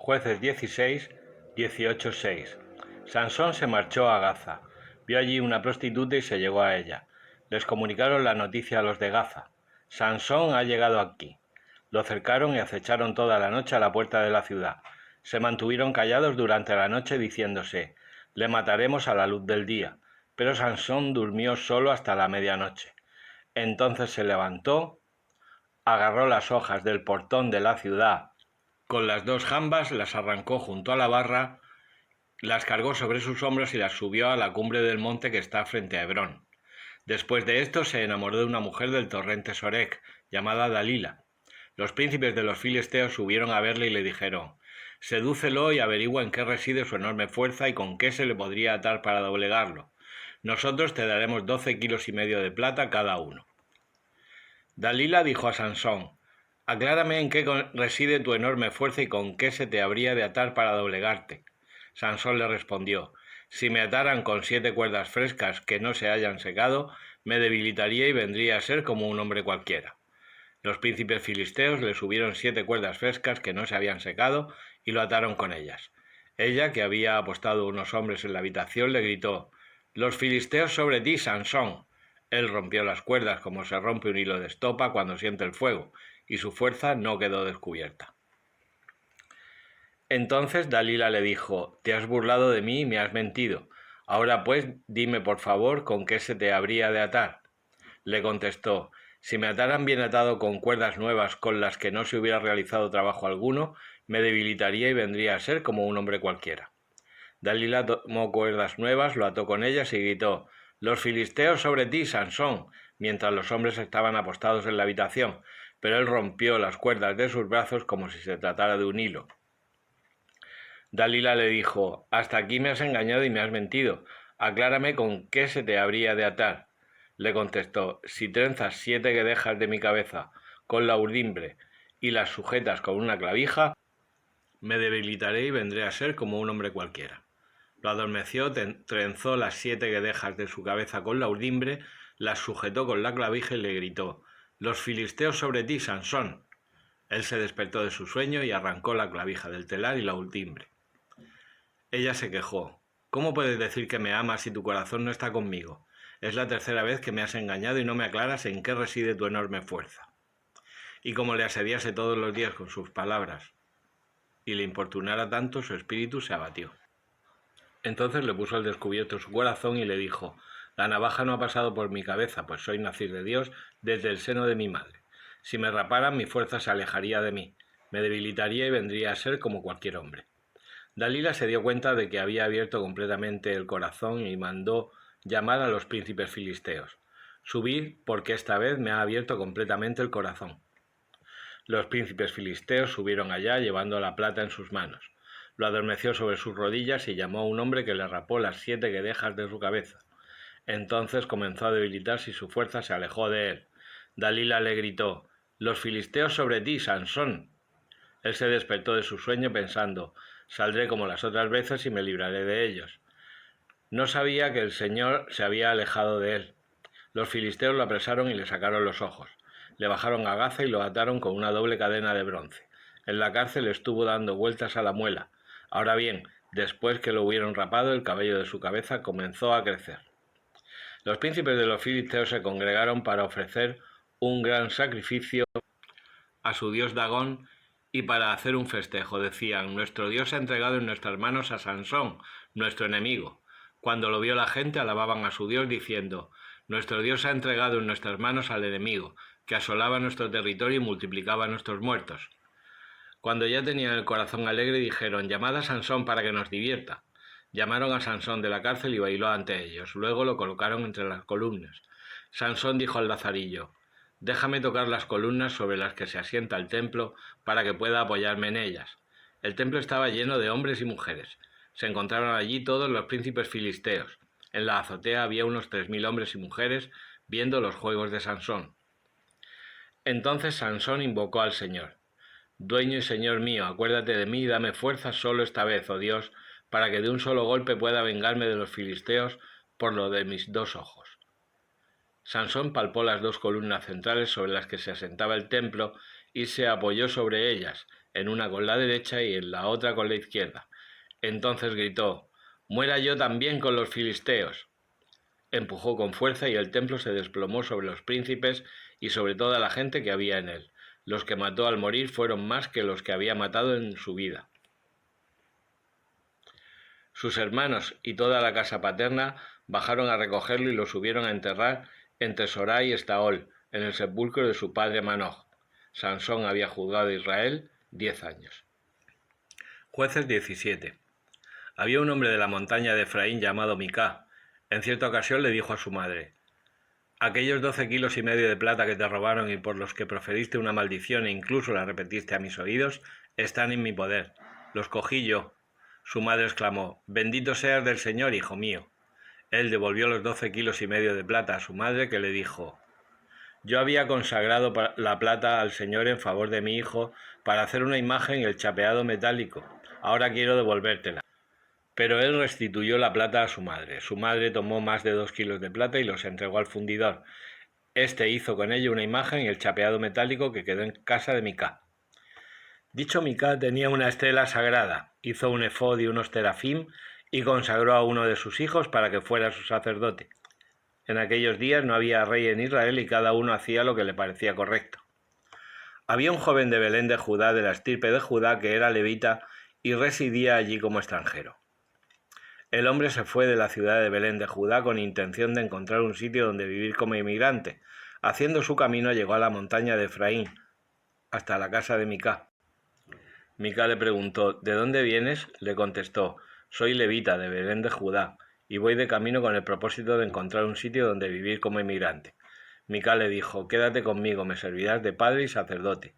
Jueces 16, 18:6. Sansón se marchó a Gaza. Vio allí una prostituta y se llegó a ella. Les comunicaron la noticia a los de Gaza. Sansón ha llegado aquí. Lo cercaron y acecharon toda la noche a la puerta de la ciudad. Se mantuvieron callados durante la noche diciéndose: le mataremos a la luz del día. Pero Sansón durmió solo hasta la medianoche. Entonces se levantó, agarró las hojas del portón de la ciudad con las dos jambas, las arrancó junto a la barra, las cargó sobre sus hombros y las subió a la cumbre del monte que está frente a Hebrón. Después de esto se enamoró de una mujer del torrente Sorek, llamada Dalila. Los príncipes de los filisteos subieron a verle y le dijeron: sedúcelo y averigua en qué reside su enorme fuerza y con qué se le podría atar para doblegarlo. Nosotros te daremos 12,5 kilos de plata cada uno. Dalila dijo a Sansón: aclárame en qué reside tu enorme fuerza y con qué se te habría de atar para doblegarte. Sansón le respondió: si me ataran con 7 cuerdas frescas que no se hayan secado, me debilitaría y vendría a ser como un hombre cualquiera. Los príncipes filisteos le subieron 7 cuerdas frescas que no se habían secado y lo ataron con ellas. Ella, que había apostado unos hombres en la habitación, le gritó: los filisteos sobre ti, Sansón. Él rompió las cuerdas como se rompe un hilo de estopa cuando siente el fuego, y su fuerza no quedó descubierta. Entonces Dalila le dijo: te has burlado de mí y me has mentido. Ahora pues, dime por favor con qué se te habría de atar. Le contestó: si me ataran bien atado con cuerdas nuevas con las que no se hubiera realizado trabajo alguno, me debilitaría y vendría a ser como un hombre cualquiera. Dalila tomó cuerdas nuevas, lo ató con ellas y gritó: los filisteos sobre ti, Sansón, mientras los hombres estaban apostados en la habitación, pero él rompió las cuerdas de sus brazos como si se tratara de un hilo. Dalila le dijo: hasta aquí me has engañado y me has mentido. Aclárame con qué se te habría de atar. Le contestó: si trenzas 7 guedejas de mi cabeza con la urdimbre y las sujetas con una clavija, me debilitaré y vendré a ser como un hombre cualquiera. Lo adormeció, trenzó las 7 guedejas de su cabeza con la urdimbre, las sujetó con la clavija y le gritó: los filisteos sobre ti, Sansón. Él se despertó de su sueño y arrancó la clavija del telar y la urdimbre. Ella se quejó: ¿cómo puedes decir que me amas si tu corazón no está conmigo? Es la tercera vez que me has engañado y no me aclaras en qué reside tu enorme fuerza. Y como le asediase todos los días con sus palabras y le importunara tanto, su espíritu se abatió. Entonces le puso al descubierto su corazón y le dijo: la navaja no ha pasado por mi cabeza, pues soy naciz de Dios desde el seno de mi madre. Si me raparan, mi fuerza se alejaría de mí, me debilitaría y vendría a ser como cualquier hombre. Dalila se dio cuenta de que había abierto completamente el corazón y mandó llamar a los príncipes filisteos: subid, porque esta vez me ha abierto completamente el corazón. Los príncipes filisteos subieron allá llevando la plata en sus manos. Lo adormeció sobre sus rodillas y llamó a un hombre que le rapó las 7 guedejas de su cabeza. Entonces comenzó a debilitarse y su fuerza se alejó de él. Dalila le gritó: los filisteos sobre ti, Sansón. Él se despertó de su sueño pensando: saldré como las otras veces y me libraré de ellos. No sabía que el Señor se había alejado de él. Los filisteos lo apresaron y le sacaron los ojos. Le bajaron a Gaza y lo ataron con una doble cadena de bronce. En la cárcel estuvo dando vueltas a la muela. Ahora bien, después que lo hubieron rapado, el cabello de su cabeza comenzó a crecer. Los príncipes de los filisteos se congregaron para ofrecer un gran sacrificio a su dios Dagón y para hacer un festejo. Decían: nuestro Dios ha entregado en nuestras manos a Sansón, nuestro enemigo. Cuando lo vio la gente, alababan a su Dios diciendo: nuestro Dios ha entregado en nuestras manos al enemigo, que asolaba nuestro territorio y multiplicaba nuestros muertos. Cuando ya tenían el corazón alegre, dijeron: llamad a Sansón para que nos divierta. Llamaron a Sansón de la cárcel y bailó ante ellos. Luego lo colocaron entre las columnas. Sansón dijo al lazarillo: déjame tocar las columnas sobre las que se asienta el templo para que pueda apoyarme en ellas. El templo estaba lleno de hombres y mujeres. Se encontraron allí todos los príncipes filisteos. En la azotea había unos 3,000 hombres y mujeres viendo los juegos de Sansón. Entonces Sansón invocó al Señor: dueño y Señor mío, acuérdate de mí y dame fuerza solo esta vez, oh Dios, para que de un solo golpe pueda vengarme de los filisteos por lo de mis 2 ojos. Sansón palpó las 2 columnas centrales sobre las que se asentaba el templo y se apoyó sobre ellas. en una con la derecha y en la otra con la izquierda. Entonces gritó: «¡Muera yo también con los filisteos!». Empujó con fuerza y el templo se desplomó sobre los príncipes y sobre toda la gente que había en él. Los que mató al morir fueron más que los que había matado en su vida. Sus hermanos y toda la casa paterna bajaron a recogerlo y lo subieron a enterrar entre Sorá y Estaol, en el sepulcro de su padre Manoch. Sansón había juzgado a Israel 10 años. Jueces 17. Había un hombre de la montaña de Efraín llamado Micá. En cierta ocasión le dijo a su madre: «Aquellos 12,5 kilos de plata que te robaron y por los que proferiste una maldición e incluso la repetiste a mis oídos, están en mi poder. Los cogí yo». Su madre exclamó: «Bendito seas del Señor, hijo mío». Él devolvió los 12,5 kilos de plata a su madre, que le dijo: «Yo había consagrado la plata al Señor en favor de mi hijo para hacer una imagen y el chapeado metálico. Ahora quiero devolvértela». Pero él restituyó la plata a su madre. Su madre tomó más de 2 kilos de plata y los entregó al fundidor. Este hizo con ello una imagen y el chapeado metálico que quedó en casa de Micá. Dicho Micá tenía una estela sagrada, hizo un efod y unos terafim y consagró a uno de sus hijos para que fuera su sacerdote. En aquellos días no había rey en Israel y cada uno hacía lo que le parecía correcto. Había un joven de Belén de Judá, de la estirpe de Judá, que era levita y residía allí como extranjero. El hombre se fue de la ciudad de Belén de Judá con intención de encontrar un sitio donde vivir como inmigrante. Haciendo su camino llegó a la montaña de Efraín, hasta la casa de Micá. Micá le preguntó: «¿De dónde vienes?». Le contestó: «Soy levita de Belén de Judá y voy de camino con el propósito de encontrar un sitio donde vivir como inmigrante». Micá le dijo: «Quédate conmigo, me servirás de padre y sacerdote.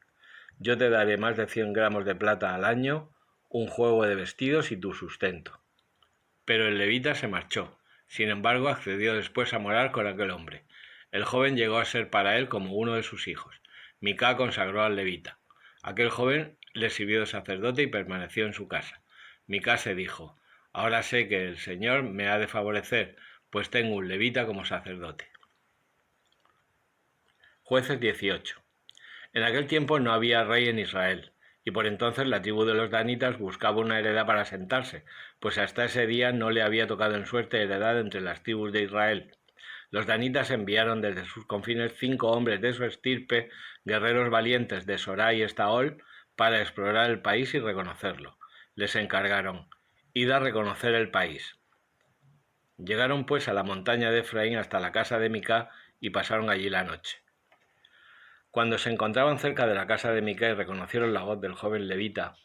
Yo te daré más de 100 gramos de plata al año, un juego de vestidos y tu sustento». Pero el levita se marchó. Sin embargo, accedió después a morar con aquel hombre. El joven llegó a ser para él como uno de sus hijos. Micá consagró al levita. Aquel joven le sirvió de sacerdote y permaneció en su casa. Micá se dijo: «Ahora sé que el Señor me ha de favorecer, pues tengo un levita como sacerdote». Jueces 18. En aquel tiempo no había rey en Israel, y por entonces la tribu de los danitas buscaba una heredad para asentarse, pues hasta ese día no le había tocado en suerte heredad entre las tribus de Israel. Los danitas enviaron desde sus confines 5 hombres de su estirpe, guerreros valientes de Sorá y Estaol, para explorar el país y reconocerlo. Les encargaron: «Id a reconocer el país». Llegaron pues a la montaña de Efraín hasta la casa de Micá y pasaron allí la noche. Cuando se encontraban cerca de la casa de Micá y reconocieron la voz del joven levita,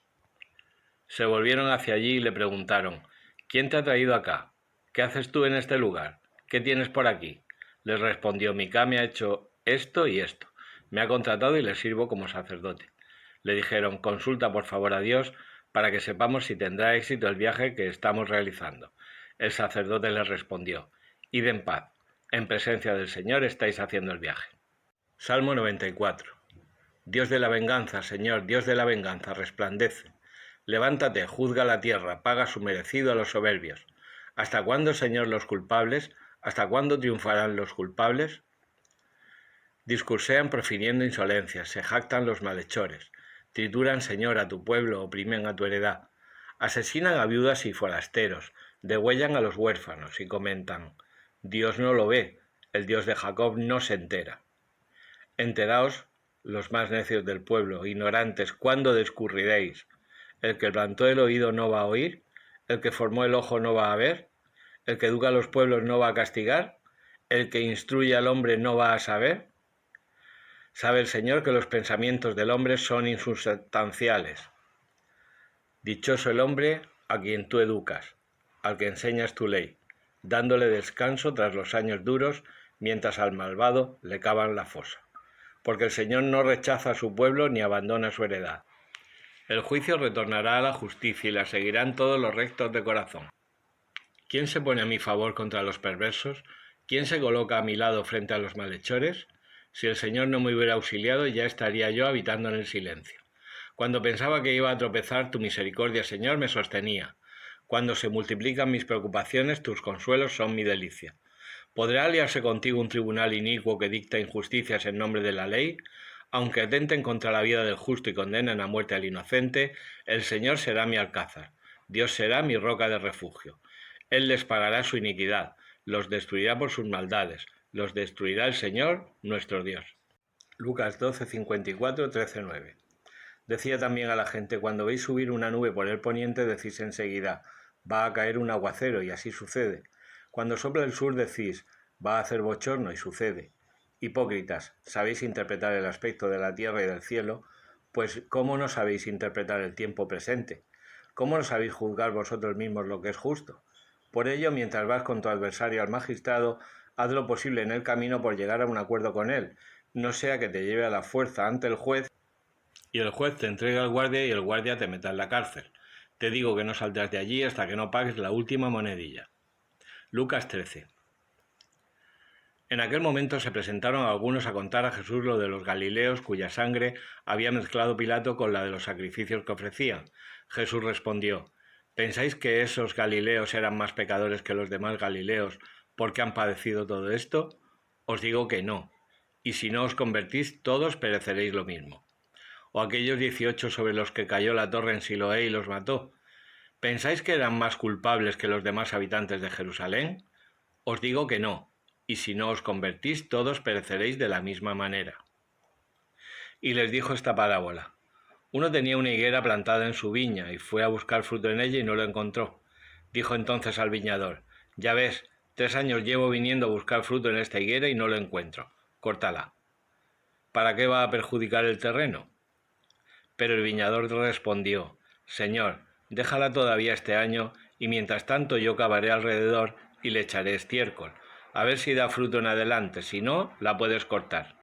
se volvieron hacia allí y le preguntaron: «¿Quién te ha traído acá? ¿Qué haces tú en este lugar? ¿Qué tienes por aquí?». Les respondió: «Micá me ha hecho esto y esto. Me ha contratado y le sirvo como sacerdote». Le dijeron: «Consulta por favor a Dios para que sepamos si tendrá éxito el viaje que estamos realizando». El sacerdote les respondió: «Id en paz. En presencia del Señor estáis haciendo el viaje». Salmo 94. Dios de la venganza, Señor, Dios de la venganza, resplandece. Levántate, juzga la tierra, paga su merecido a los soberbios. ¿Hasta cuándo, Señor, los culpables? ¿Hasta cuándo triunfarán los culpables? Discursean profiriendo insolencias, se jactan los malhechores. Trituran, Señor, a tu pueblo, oprimen a tu heredad. Asesinan a viudas y forasteros, degüellan a los huérfanos y comentan: «Dios no lo ve, el Dios de Jacob no se entera». Enteraos, los más necios del pueblo, ignorantes, ¿cuándo discurriréis? ¿El que plantó el oído no va a oír? ¿El que formó el ojo no va a ver? ¿El que educa a los pueblos no va a castigar? ¿El que instruye al hombre no va a saber? Sabe el Señor que los pensamientos del hombre son insustanciales. Dichoso el hombre a quien tú educas, al que enseñas tu ley, dándole descanso tras los años duros, mientras al malvado le cavan la fosa. Porque el Señor no rechaza a su pueblo ni abandona su heredad. El juicio retornará a la justicia y la seguirán todos los rectos de corazón. ¿Quién se pone a mi favor contra los perversos? ¿Quién se coloca a mi lado frente a los malhechores? Si el Señor no me hubiera auxiliado, ya estaría yo habitando en el silencio. Cuando pensaba que iba a tropezar, tu misericordia, Señor, me sostenía. Cuando se multiplican mis preocupaciones, tus consuelos son mi delicia. ¿Podrá aliarse contigo un tribunal inicuo que dicta injusticias en nombre de la ley? Aunque atenten contra la vida del justo y condenen a muerte al inocente, el Señor será mi alcázar, Dios será mi roca de refugio. Él les pagará su iniquidad, los destruirá por sus maldades, los destruirá el Señor, nuestro Dios. Lucas 12, 54, 13, 9. Decía también a la gente: cuando veis subir una nube por el poniente, decís enseguida: va a caer un aguacero, y así sucede. Cuando sopla el sur, decís: va a hacer bochorno, y sucede. Hipócritas, sabéis interpretar el aspecto de la tierra y del cielo, pues ¿cómo no sabéis interpretar el tiempo presente? ¿Cómo no sabéis juzgar vosotros mismos lo que es justo? Por ello, mientras vas con tu adversario al magistrado, haz lo posible en el camino por llegar a un acuerdo con él, no sea que te lleve a la fuerza ante el juez y el juez te entrega al guardia y el guardia te meta en la cárcel. Te digo que no saldrás de allí hasta que no pagues la última monedilla. Lucas 13. En aquel momento se presentaron algunos a contar a Jesús lo de los galileos cuya sangre había mezclado Pilato con la de los sacrificios que ofrecían. Jesús respondió: ¿pensáis que esos galileos eran más pecadores que los demás galileos porque han padecido todo esto? Os digo que no, y si no os convertís, todos pereceréis lo mismo. ¿O aquellos 18 sobre los que cayó la torre en Siloé y los mató? ¿Pensáis que eran más culpables que los demás habitantes de Jerusalén? Os digo que no, y si no os convertís, todos pereceréis de la misma manera. Y les dijo esta parábola: uno tenía una higuera plantada en su viña, y fue a buscar fruto en ella y no lo encontró. Dijo entonces al viñador: ya ves, 3 años llevo viniendo a buscar fruto en esta higuera y no lo encuentro. Córtala. ¿Para qué va a perjudicar el terreno? Pero el viñador respondió: Señor, déjala todavía este año, y mientras tanto yo cavaré alrededor y le echaré estiércol, a ver si da fruto en adelante, si no, la puedes cortar.